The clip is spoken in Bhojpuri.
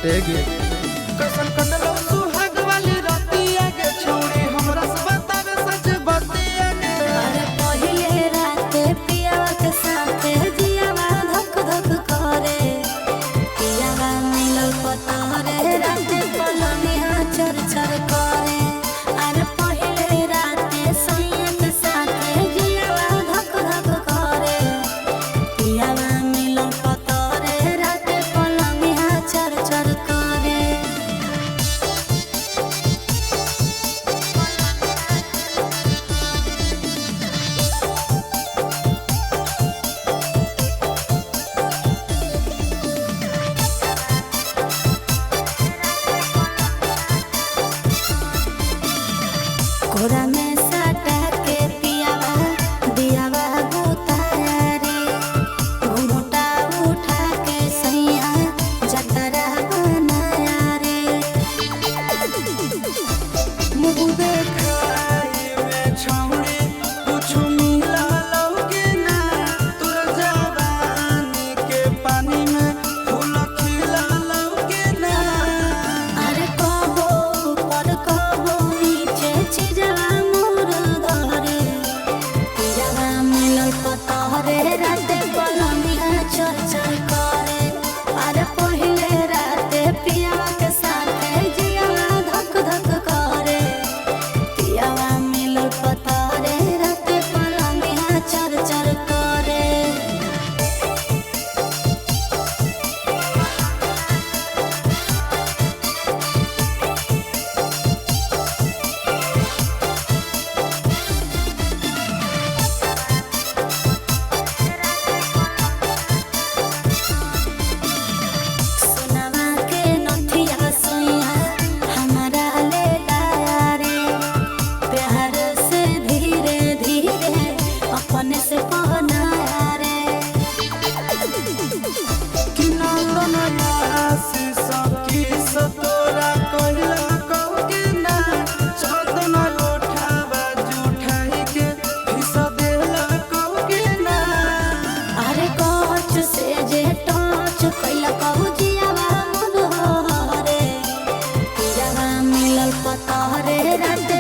कटेगी। कैसन कटलो सुहाग वाली रातिया के छोड़ी हमरा से बतावे सच बतिया के। अरे पहिले रात पियावा के साथे जियावा धक धक करे, पियावा मिलल पतरे रात पलनिया चर चर करे। अरे पहिले रात सैया के साथे जियावा धक धक करे, पियावा मिलल पतरे रात पलनिया चर चर करे। कोरा में साटा के पियावा दियावा गोताया रे, घुंघटा उठा के सैया जतरा बनाया रे। मुँह देखाई में छौड़ी कुछ मिला लौके ना। तोर जवानी के पानी में फूल खिला लौके ना। अरे कबो ऊपर कबो नीचे छिजवा मोर धरे, पियावा मिलल पतरे रात पलनिया चर चर करे। अरे पहिले रात पियावा के साथे जियावा धक धक करे, पियावा मिलल पतरे रात पलनिया चर चर करे। सोनवा के नथिया सोइया हमारा ले लाया रे, प्यार से धीरे धीरे अपने से पहनाया रे। कि नंदन आशीष की सतोरा कहला कहके ना। चंदन उठावा जुठाई के फिस देला कहके ना। अरे कच से जे टच कैला कहू जियावा मन हरे, पियावा मिलल पतरे रात